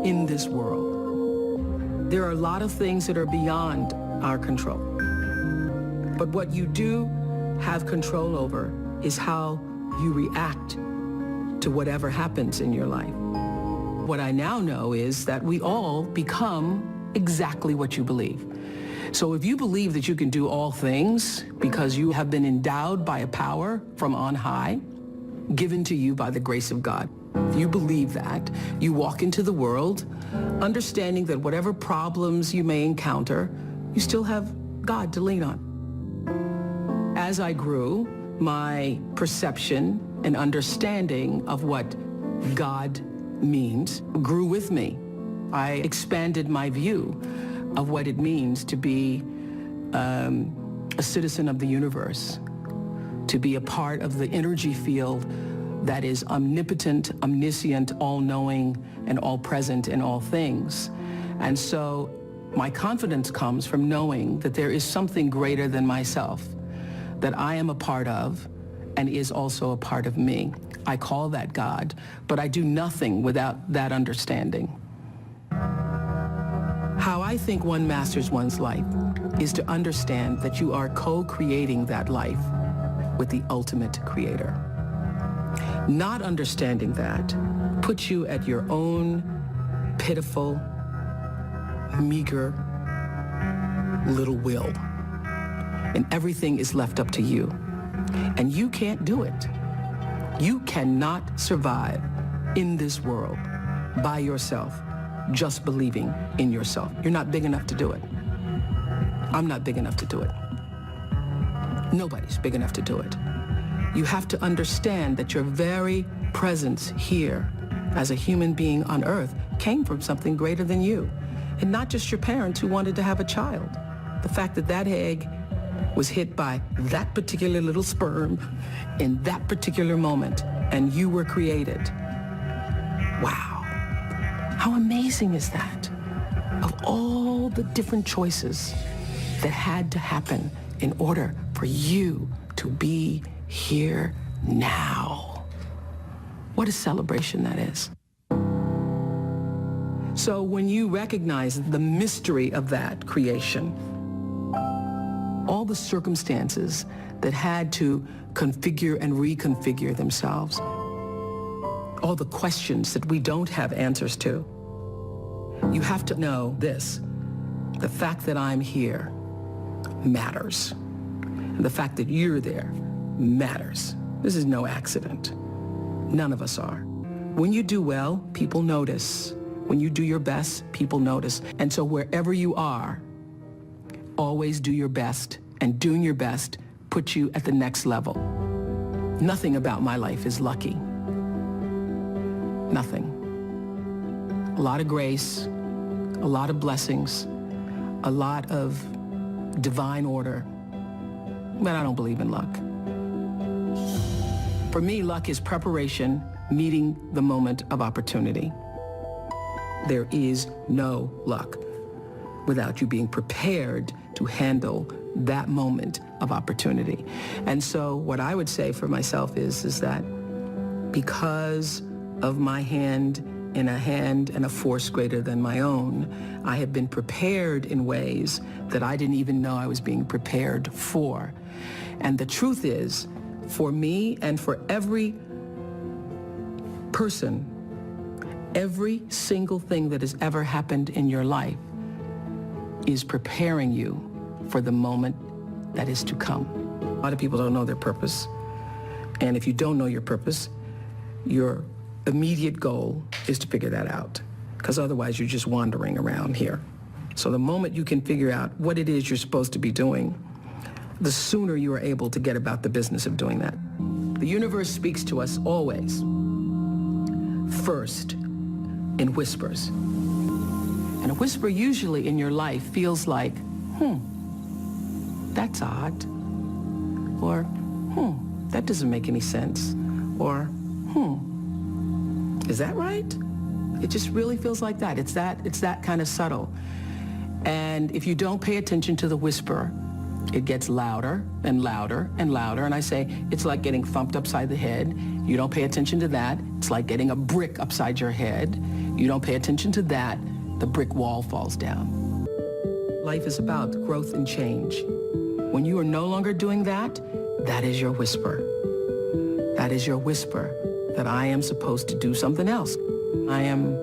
in this world. There are a lot of things that are beyond our control. But what you do have control over is how you react to whatever happens in your life. What I now know is that we all become exactly what you believe. So if you believe that you can do all things because you have been endowed by a power from on high, given to you by the grace of God, if you believe that, you walk into the world understanding that whatever problems you may encounter, you still have God to lean on. As I grew, my perception and understanding of what God means grew with me. I expanded my view of what it means to be a citizen of the universe, to be a part of the energy field that is omnipotent, omniscient, all-knowing, and all-present in all things. And so my confidence comes from knowing that there is something greater than myself, that I am a part of and is also a part of me. I call that God, but I do nothing without that understanding. How I think one masters one's life is to understand that you are co-creating that life with the ultimate creator. Not understanding that puts you at your own pitiful, meager little will. And everything is left up to you. And you can't do it. You cannot survive in this world by yourself, just believing in yourself. You're not big enough to do it. I'm not big enough to do it. Nobody's big enough to do it. You have to understand that your very presence here as a human being on earth came from something greater than you. And not just your parents who wanted to have a child. The fact that that egg was hit by that particular little sperm in that particular moment, and you were created. Wow. How amazing is that? Of all the different choices that had to happen in order for you to be here now. What a celebration that is. So when you recognize the mystery of that creation, all the circumstances that had to configure and reconfigure themselves, all the questions that we don't have answers to, you have to know this: the fact that I'm here matters. And the fact that you're there matters. This is no accident. None of us are. When you do well, people notice. When you do your best, people notice. And so wherever you are, always do your best, and doing your best puts you at the next level. Nothing about my life is lucky. Nothing. A lot of grace, a lot of blessings, a lot of divine order, but I don't believe in luck. For me, luck is preparation meeting the moment of opportunity. There is no luck without you being prepared to handle that moment of opportunity. And so what I would say for myself is that because of my hand in a hand and a force greater than my own, I have been prepared in ways that I didn't even know I was being prepared for. And the truth is, for me and for every person, every single thing that has ever happened in your life is preparing you for the moment that is to come. A lot of people don't know their purpose. And if you don't know your purpose, your immediate goal is to figure that out, because otherwise you're just wandering around here. So the moment you can figure out what it is you're supposed to be doing, the sooner you are able to get about the business of doing that. The universe speaks to us always, first, in whispers. And a whisper usually in your life feels like, that's odd. Or, that doesn't make any sense. Or, is that right? It just really feels like that. It's that kind of subtle. And if you don't pay attention to the whisper, it gets louder and louder and louder. And I say, it's like getting thumped upside the head. You don't pay attention to that. It's like getting a brick upside your head. You don't pay attention to that, the brick wall falls down. Life is about growth and change. When you are no longer doing that, that is your whisper. That is your whisper that I am supposed to do something else. I am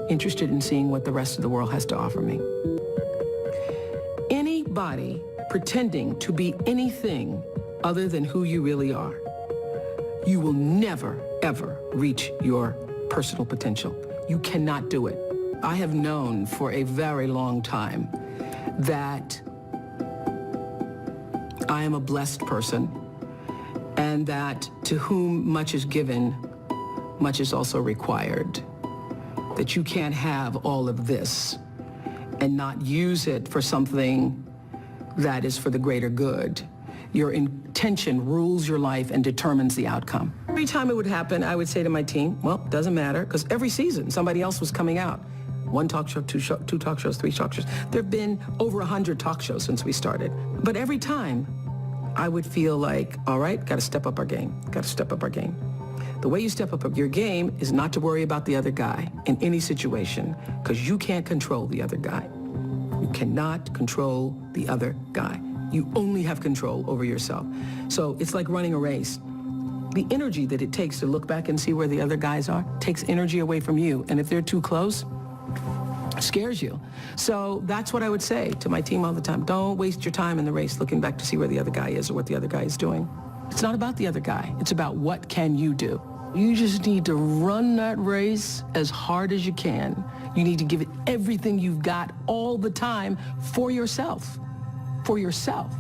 interested in seeing what the rest of the world has to offer me. Anybody pretending to be anything other than who you really are, you will never, ever reach your personal potential. You cannot do it. I have known for a very long time that I am a blessed person, and that to whom much is given, much is also required. That you can't have all of this and not use it for something that is for the greater good. Your intention rules your life and determines the outcome. Every time it would happen, I would say to my team, well, doesn't matter, because every season somebody else was coming out. One talk show, two talk shows, three talk shows. There have been over 100 talk shows since we started. But every time I would feel like, all right, got to step up our game, got to step up our game. The way you step up your game is not to worry about the other guy in any situation, because you can't control the other guy. You cannot control the other guy. You only have control over yourself. So it's like running a race. The energy that it takes to look back and see where the other guys are takes energy away from you. And if they're too close, it scares you. So that's what I would say to my team all the time. Don't waste your time in the race looking back to see where the other guy is or what the other guy is doing. It's not about the other guy. It's about what can you do. You just need to run that race as hard as you can. You need to give it everything you've got all the time for yourself. For yourself.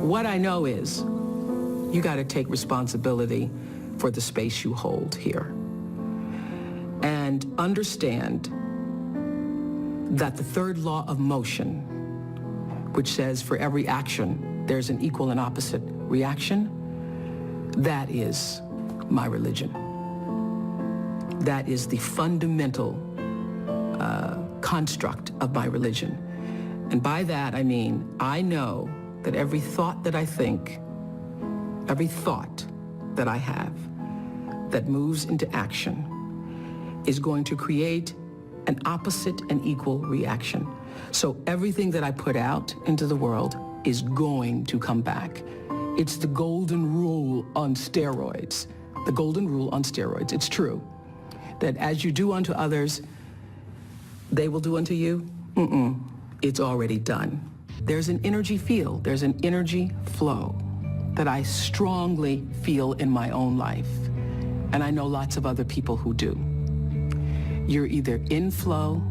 What I know is you got to take responsibility for the space you hold here. And understand that the third law of motion, which says for every action, there's an equal and opposite reaction, that is my religion. That is the fundamental construct of my religion. And by that, I mean, I know that every thought that I think, every thought that I have that moves into action is going to create an opposite and equal reaction. So everything that I put out into the world is going to come back. It's the golden rule on steroids. The golden rule on steroids. It's true that as you do unto others, they will do unto you. It's already done. There's an energy field, there's an energy flow that I strongly feel in my own life. And I know lots of other people who do. You're either in flow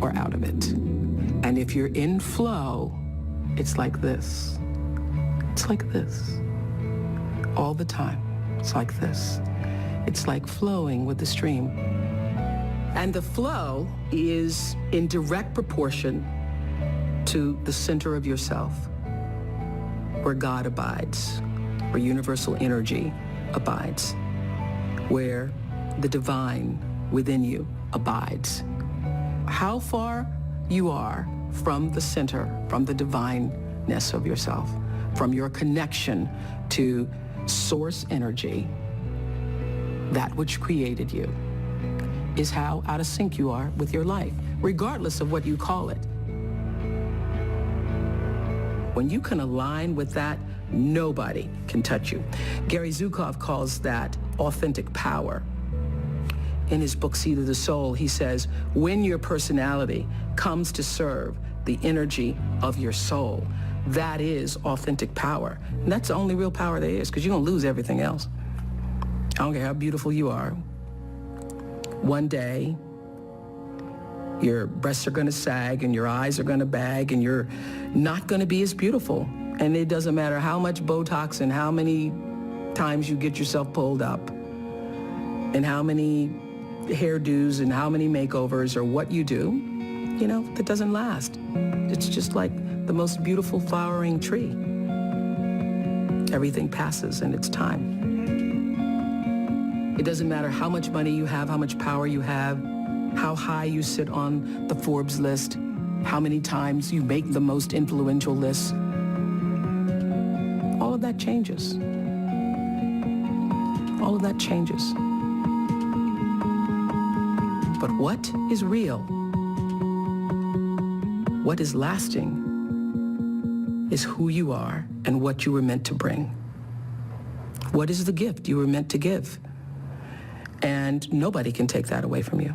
or out of it. And if you're in flow, it's like this. It's like this. All the time. It's like this. It's like flowing with the stream. And the flow is in direct proportion to the center of yourself, where God abides, where universal energy abides, where the divine within you abides. How far you are from the center, from the divineness of yourself, from your connection to source energy, that which created you, is how out of sync you are with your life, regardless of what you call it. When you can align with that, nobody can touch you. Gary Zukov calls that authentic power. In his book, Seed of the Soul, he says, when your personality comes to serve the energy of your soul, that is authentic power. And that's the only real power there is, because you're going to lose everything else. I don't care how beautiful you are. One day, your breasts are going to sag and your eyes are going to bag and you're not going to be as beautiful. And it doesn't matter how much Botox and how many times you get yourself pulled up and how many hairdos and how many makeovers or what you do, you know, that doesn't last. It's just like the most beautiful flowering tree. Everything passes in its time. It doesn't matter how much money you have, how much power you have, how high you sit on the Forbes list, how many times you make the most influential list. of that changes. All of that changes. But what is real, what is lasting, is who you are and what you were meant to bring. What is the gift you were meant to give? And nobody can take that away from you.